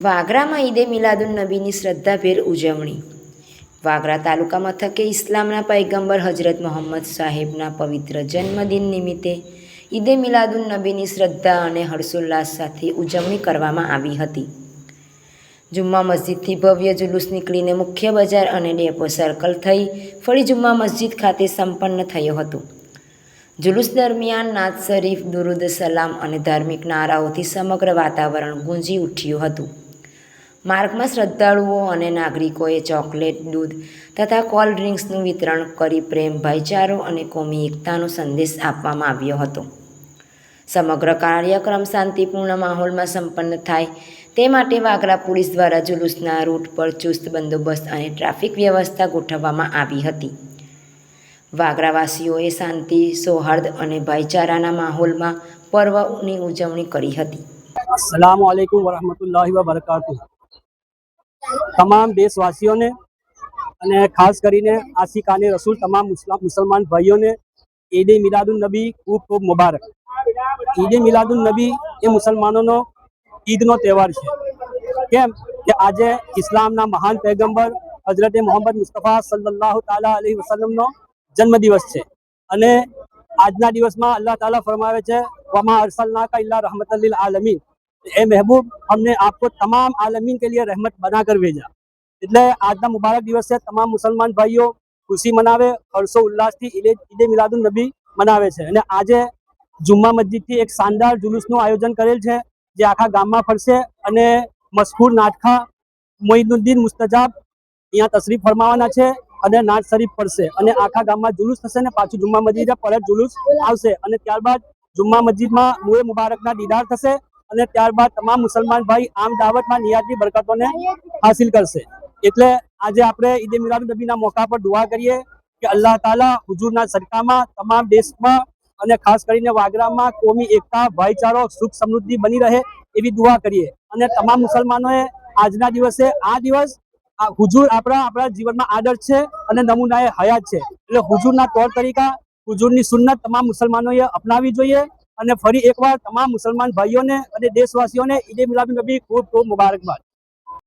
વાગરામાં ઈદે મિલાદુન નબીની શ્રદ્ધાભેર ઉજવણી. વાગરા તાલુકા મથકે ઇસ્લામના પૈગંબર હજરત મોહમ્મદ સાહેબના પવિત્ર જન્મદિન નિમિત્તે ઈદે મિલાદુન નબીની શ્રદ્ધા અને હર્ષોલ્લાસ સાથે ઉજવણી કરવામાં આવી હતી. જુમ્મા મસ્જિદથી ભવ્ય જુલુસ નીકળીને મુખ્ય બજાર અને ડેપો સર્કલ થઈ ફળી જુમ્મા મસ્જિદ ખાતે સંપન્ન થયો હતો. જુલુસ દરમિયાન નાત શરીફ, દુરુદ સલામ અને ધાર્મિક નારાઓથી સમગ્ર વાતાવરણ ગુંજી ઉઠ્યું હતું. માર્ગમાં શ્રદ્ધાળુઓ અને નાગરિકોએ ચોકલેટ, દૂધ તથા કોલ્ડ ડ્રિંક્સનું વિતરણ કરી પ્રેમ, ભાઈચારો અને કોમી એકતાનો સંદેશ આપવામાં આવ્યો હતો. સમગ્ર કાર્યક્રમ શાંતિપૂર્ણ માહોલમાં સંપન્ન થાય તે માટે વાગરા પોલીસ દ્વારા જુલુસના રૂટ પર ચુસ્ત બંદોબસ્ત અને ટ્રાફિક વ્યવસ્થા ગોઠવવામાં આવી હતી. વાગરાવાસીઓએ શાંતિ, સૌહાર્દ અને ભાઈચારાના માહોલમાં પર્વની ઉજવણી કરી હતી. अस्सलाम वालेकुम वरहमतुल्लाहि व बरकातुह। તમામ દેશવાસીઓને અને ખાસ કરીને આશિકાને રસૂલ તમામ મુસલમાન ભાઈઓને ઈદ મિલાદુન નબી ખૂબ ખૂબ મુબારક। ઈદ મિલાદુન નબી એ મુસલમાનોનો ઈદનો તહેવાર છે। કેમ કે આજે ઇસ્લામના મહાન પૈગંબર હજરત મોહમ્મદ મુસ્તફા સલ્લલ્લાહુ તાલા અલૈહિ વસલ્લમનો જન્મદિવસ છે અને આજના દિવસમાં અલ્લાહ તાલા ફરમાવે છે, વमा अरसलनाका इल्ला रहमतल लिल आलमीन, ए महबूब हमने आपको तमाम आलमीन के लिए रहमत बनाकर भेजा। એટલે આજના મુબારક દિવસે તમામ મુસલમાન ભાઈઓ ખુશી મનાવે, હર્ષો ઉલ્લાસથી ઈદે મિલાદુન નબી મનાવે છે અને આજે જુમ્મા મસ્જિદથી એક શાનદાર જુલુસનું આયોજન કરેલ છે જે આખા ગામમાં ફરશે અને મશહૂર નાટખા મોઈનુદ્દીન મુસ્તજાબ અહીંયા તશરીફ ફરમાવાના છે અને નાત શરીફ પડશે અને આખા ગામમાં જુલુસ થશે ને પાછું જુમ્મા મસ્જિદે પરત જુલુસ આવશે અને ત્યારબાદ જુમ્મા મસ્જિદમાં મુએ મુબારકના દીદાર થશે અને ત્યારબાદ તમામ મુસલમાન ભાઈ આમ દાવતમાં નિયાતની બરકતોને હાસિલ કરશે। એટલે આજે આપણે ઈદે મિલાદુન નબીના મોકા પર દુઆ કરીએ કે અલ્લાહ તાલા હુજુરના સદકામાં તમામ દેશમાં અને ખાસ કરીને વાગરામાં કોમી એકતા, ભાઈચારો, સુખ સમૃદ્ધિ બની રહે એવી દુઆ કરીએ અને તમામ મુસલમાનોએ આજના દિવસે આ દિવસ હુજુર આપણા જીવનમાં આદર્શ છે અને નમૂનાએ હયાત છે। એટલે હુજુરના તौर તરીકા, હુજુરની સુન્નત તમામ મુસલમાનોએ અપનાવી જોઈએ અને ફરી એકવાર તમામ મુસલમાન ભાઈઓને અને દેશવાસીઓને ઈદે મિલાદુન નબી ખૂબ ખૂબ મુબારકબાદ।